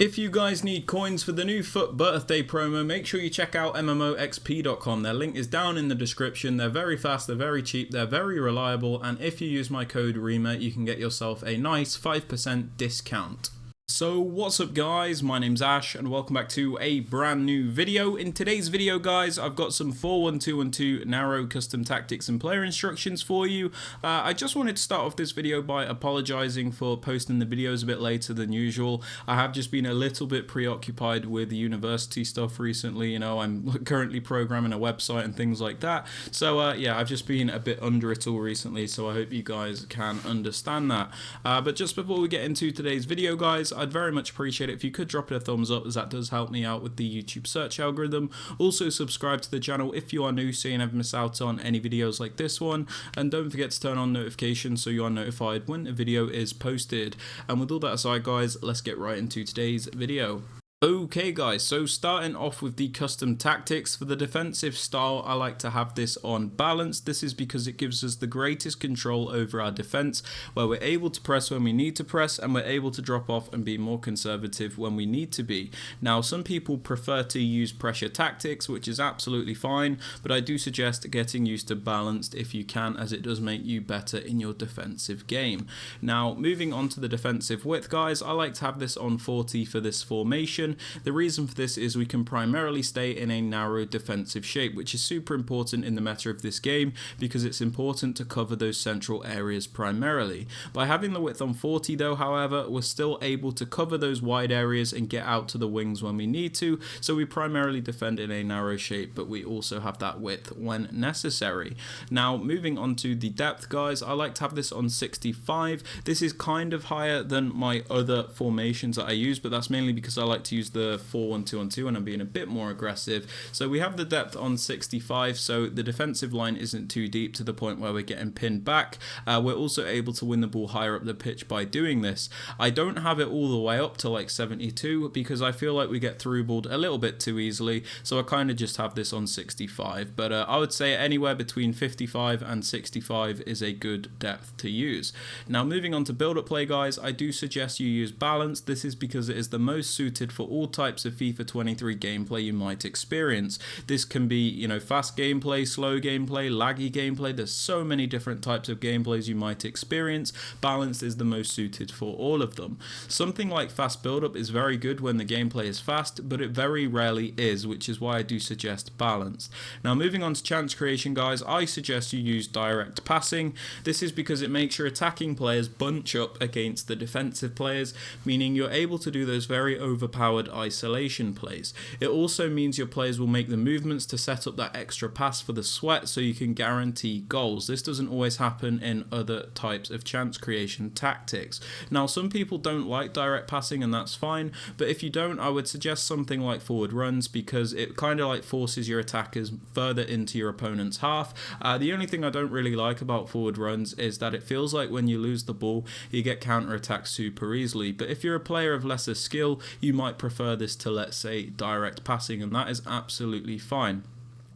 If you guys need coins for the new Fut birthday promo, make sure you check out MMOXP.com. Their link is down in the description. They're very fast, they're very cheap, they're very reliable, and if you use my code Rema, you can get yourself a nice 5% discount. So what's up guys, my name's Ash and welcome back to a brand new video. In today's video guys, I've got some 4-1-2-1-2 narrow custom tactics and player instructions for you. I just wanted to start off this video by apologizing for posting the videos a bit later than usual. I have just been a little bit preoccupied with the university stuff recently, you know, I'm currently programming a website and things like that. So yeah, I've just been a bit under it all recently, so I hope you guys can understand that. But just before we get into today's video guys, I'd very much appreciate it if you could drop it a thumbs up, as that does help me out with the YouTube search algorithm. Also subscribe to the channel if you are new so you never miss out on any videos like this one, and don't forget to turn on notifications so you are notified when a video is posted. And with all that aside guys, let's get right into today's video. Okay guys, so starting off with the custom tactics. For the defensive style, I like to have this on balance. This is because it gives us the greatest control over our defense, where we're able to press when we need to press and we're able to drop off and be more conservative when we need to be. Now some people prefer to use pressure tactics, which is absolutely fine, but I do suggest getting used to balanced if you can, as it does make you better in your defensive game. Now moving on to the defensive width guys, I like to have this on 40 for this formation. The reason for this is we can primarily stay in a narrow defensive shape, which is super important in the meta of this game because it's important to cover those central areas primarily. By having the width on 40 though, however, we're still able to cover those wide areas and get out to the wings when we need to, so we primarily defend in a narrow shape, but we also have that width when necessary. Now moving on to the depth guys, I like to have this on 65. This is kind of higher than my other formations that I use, but that's mainly because I like to use the 4-1-2-1-2 and I'm being a bit more aggressive. So we have the depth on 65, so the defensive line isn't too deep to the point where we're getting pinned back. We're also able to win the ball higher up the pitch by doing this. I don't have it all the way up to like 72 because I feel like we get through balled a little bit too easily, so I kind of just have this on 65, but I would say anywhere between 55 and 65 is a good depth to use. Now moving on to build up play guys, I do suggest you use balance. This is because it is the most suited for all types of FIFA 23 gameplay you might experience. This can be, you know, fast gameplay, slow gameplay, laggy gameplay. There's so many different types of gameplays you might experience. Balanced is the most suited for all of them. Something like fast build-up is very good when the gameplay is fast, but it very rarely is, which is why I do suggest balanced. Now moving on to chance creation guys, I suggest you use direct passing. This is because it makes your attacking players bunch up against the defensive players, meaning you're able to do those very overpowered isolation plays. It also means your players will make the movements to set up that extra pass for the sweat so you can guarantee goals. This doesn't always happen in other types of chance creation tactics. Now some people don't like direct passing and that's fine, but if you don't, I would suggest something like forward runs because it kind of like forces your attackers further into your opponent's half. The only thing I don't really like about forward runs is that it feels like when you lose the ball you get counter-attacked super easily, but if you're a player of lesser skill you might prefer this to, let's say, direct passing, and that is absolutely fine.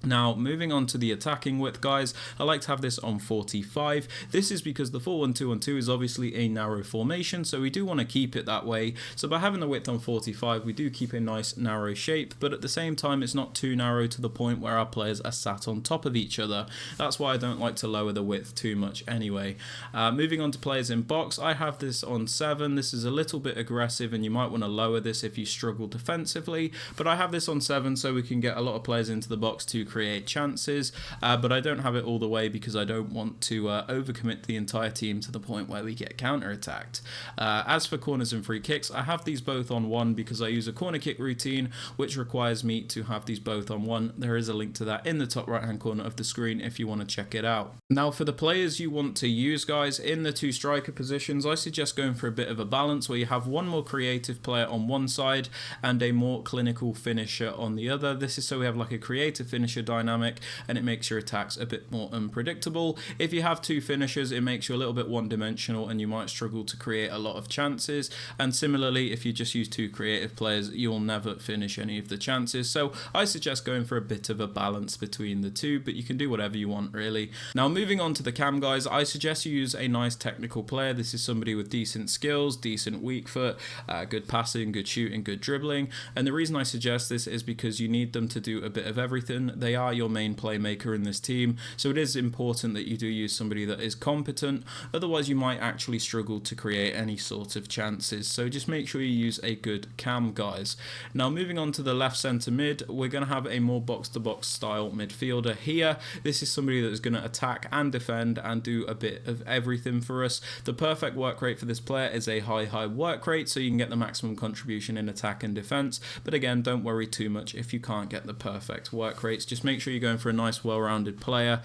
Now moving on to the attacking width guys, I like to have this on 45. This is because the 4-1-2-1-2 is obviously a narrow formation, so we do want to keep it that way. So by having the width on 45 we do keep a nice narrow shape, but at the same time it's not too narrow to the point where our players are sat on top of each other. That's why I don't like to lower the width too much anyway. Moving on to players in box, I have this on 7. This is a little bit aggressive and you might want to lower this if you struggle defensively, but I have this on 7 so we can get a lot of players into the box to create chances, but I don't have it all the way because I don't want to overcommit the entire team to the point where we get counter-attacked. As for corners and free kicks, I have these both on 1 because I use a corner kick routine which requires me to have these both on 1. There is a link to that in the top right hand corner of the screen if you want to check it out. Now for the players you want to use guys, in the 2 striker positions I suggest going for a bit of a balance where you have one more creative player on one side and a more clinical finisher on the other. This is so we have like a creative finisher finisher dynamic, and it makes your attacks a bit more unpredictable. If you have 2 finishers, it makes you a little bit one-dimensional and you might struggle to create a lot of chances. And similarly, if you just use 2 creative players, you'll never finish any of the chances. So I suggest going for a bit of a balance between the two, but you can do whatever you want really. Now moving on to the cam guys, I suggest you use a nice technical player. This is somebody with decent skills, decent weak foot, good passing, good shooting, good dribbling. And the reason I suggest this is because you need them to do a bit of everything. They are your main playmaker in this team, so it is important that you do use somebody that is competent, otherwise you might actually struggle to create any sort of chances. So just make sure you use a good cam guys. Now moving on to the left centre mid, we're going to have a more box-to-box style midfielder here. This is somebody that is going to attack and defend and do a bit of everything for us. The perfect work rate for this player is a high work rate, so you can get the maximum contribution in attack and defence. But again, don't worry too much if you can't get the perfect work rates. Just make sure you're going for a nice well-rounded player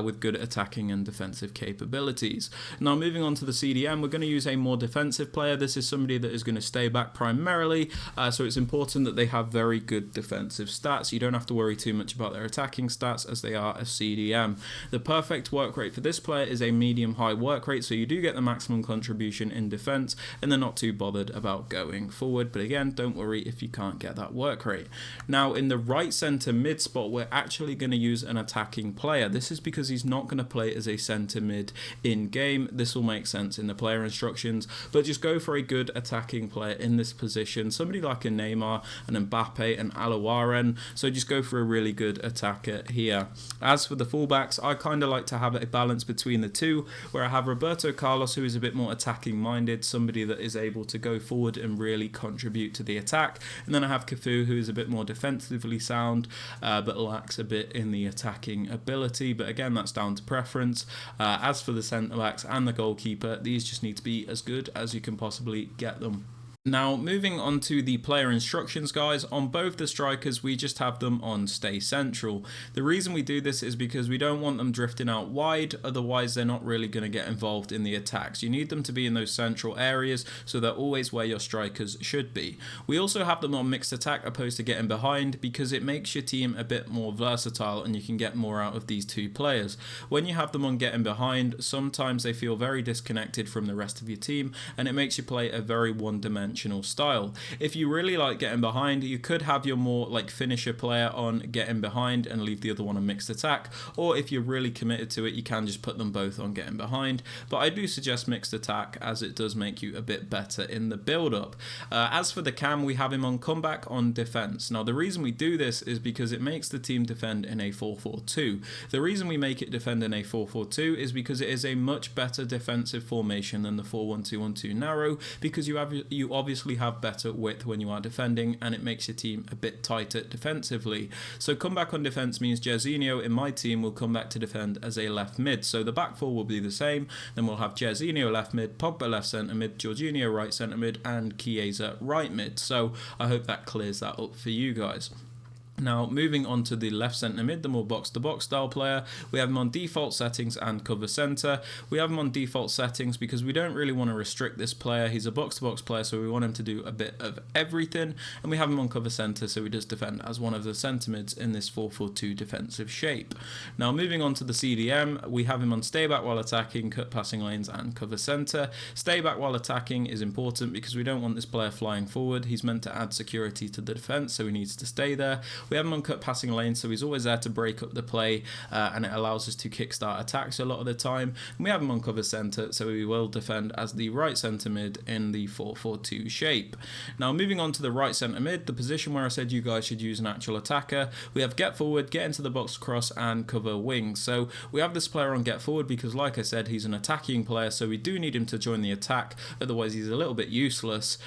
with good attacking and defensive capabilities. Now moving on to the CDM, we're going to use a more defensive player. This is somebody that is going to stay back primarily, so it's important that they have very good defensive stats. You don't have to worry too much about their attacking stats as they are a CDM. The perfect work rate for this player is a medium-high work rate, so you do get the maximum contribution in defense and they're not too bothered about going forward. But again, don't worry if you can't get that work rate. Now in the right centre mid spot, we're actually going to use an attacking player. This is because he's not going to play as a centre mid in game. This will make sense in the player instructions, but just go for a good attacking player in this position, somebody like a Neymar, an Mbappe, an Alawaren. So just go for a really good attacker here. As for the fullbacks, I kind of like to have a balance between the two, where I have Roberto Carlos, who is a bit more attacking minded, somebody that is able to go forward and really contribute to the attack, and then I have Cafu, who is a bit more defensively sound but lacks a bit in the attacking ability. But again, that's down to preference. As for the centre backs and the goalkeeper, these just need to be as good as you can possibly get them. Now moving on to the player instructions guys, on both the strikers we just have them on stay central. The reason we do this is because we don't want them drifting out wide, otherwise they're not really going to get involved in the attacks. You need them to be in those central areas, so they're always where your strikers should be. We also have them on mixed attack opposed to getting behind, because it makes your team a bit more versatile and you can get more out of these two players. When you have them on getting behind, sometimes they feel very disconnected from the rest of your team and it makes you play a very one-dimensional style. If you really like getting behind, you could have your more like finisher player on getting behind and leave the other one on mixed attack, or if you're really committed to it, you can just put them both on getting behind. But I do suggest mixed attack, as it does make you a bit better in the build-up. As for the cam, we have him on comeback on defense. Now the reason we do this is because it makes the team defend in a 4-4-2. The reason we make it defend in a 4-4-2 is because it is a much better defensive formation than the 4-1-2-1-2 narrow, because you obviously have better width when you are defending and it makes your team a bit tighter defensively. So comeback on defense means Jairzinho in my team will come back to defend as a left mid. So the back four will be the same. Then we'll have Jairzinho left mid, Pogba left centre mid, Jorginho right centre mid and Chiesa right mid. So I hope that clears that up for you guys. Now moving on to the left centre mid, the more box-to-box style player, we have him on default settings and cover centre. We have him on default settings because we don't really want to restrict this player. He's a box-to-box player, so we want him to do a bit of everything. And we have him on cover centre, so he does defend as one of the centre mids in this 4-4-2 defensive shape. Now moving on to the CDM, we have him on stay back while attacking, cut passing lanes and cover centre. Stay back while attacking is important because we don't want this player flying forward. He's meant to add security to the defence, so he needs to stay there. We have him on cut passing lanes, so he's always there to break up the play and it allows us to kickstart attacks a lot of the time. And we have him on cover centre, so he will defend as the right centre mid in the 4-4-2 shape. Now moving on to the right centre mid, the position where I said you guys should use an actual attacker, we have get forward, get into the box cross and cover wings. So we have this player on get forward because like I said, he's an attacking player, so we do need him to join the attack, otherwise he's a little bit useless.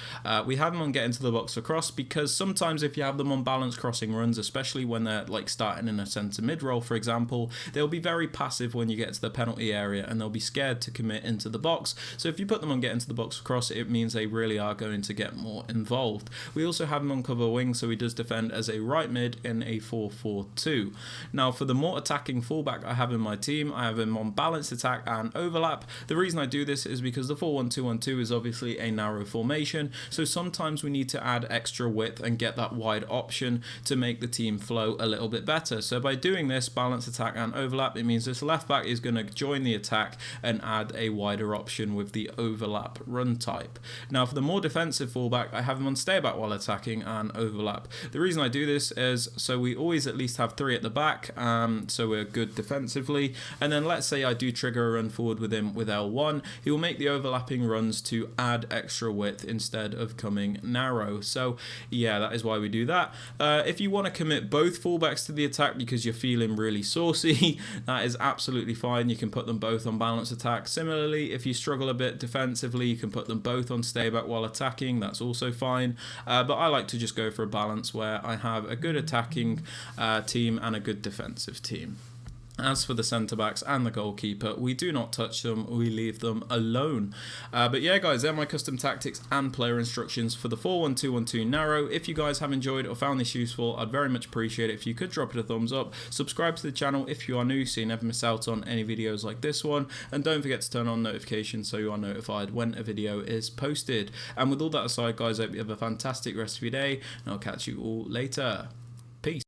We have him on get into the box across because sometimes if you have them on balanced crossing runs, especially when they're like starting in a centre mid role for example, they'll be very passive when you get to the penalty area and they'll be scared to commit into the box. So if you put them on get into the box across, it means they really are going to get more involved. We also have him on cover wing, so he does defend as a right mid in a 4-4-2. Now for the more attacking fullback I have in my team, I have him on balanced attack and overlap. The reason I do this is because the 4-1-2-1-2 is obviously a narrow formation, so sometimes we need to add extra width and get that wide option to make the team flow a little bit better. So by doing this balance, attack and overlap, it means this left back is going to join the attack and add a wider option with the overlap run type. Now for the more defensive fullback, I have him on stay back while attacking and overlap. The reason I do this is so we always at least have 3 at the back, so we're good defensively. And then let's say I do trigger a run forward with him with L1, he will make the overlapping runs to add extra width instead of coming narrow. So yeah, that is why we do that. If you want to commit both fullbacks to the attack because you're feeling really saucy, that is absolutely fine. You can put them both on balance attack. Similarly, if you struggle a bit defensively, you can put them both on stay back while attacking. That's also fine. But I like to just go for a balance where I have a good attacking team and a good defensive team. As for the centre-backs and the goalkeeper, we do not touch them, we leave them alone. But yeah guys, they're my custom tactics and player instructions for the 4-1-2-1-2 narrow. If you guys have enjoyed or found this useful, I'd very much appreciate it if you could drop it a thumbs up. Subscribe to the channel if you are new so you never miss out on any videos like this one. And don't forget to turn on notifications so you are notified when a video is posted. And with all that aside guys, I hope you have a fantastic rest of your day and I'll catch you all later. Peace.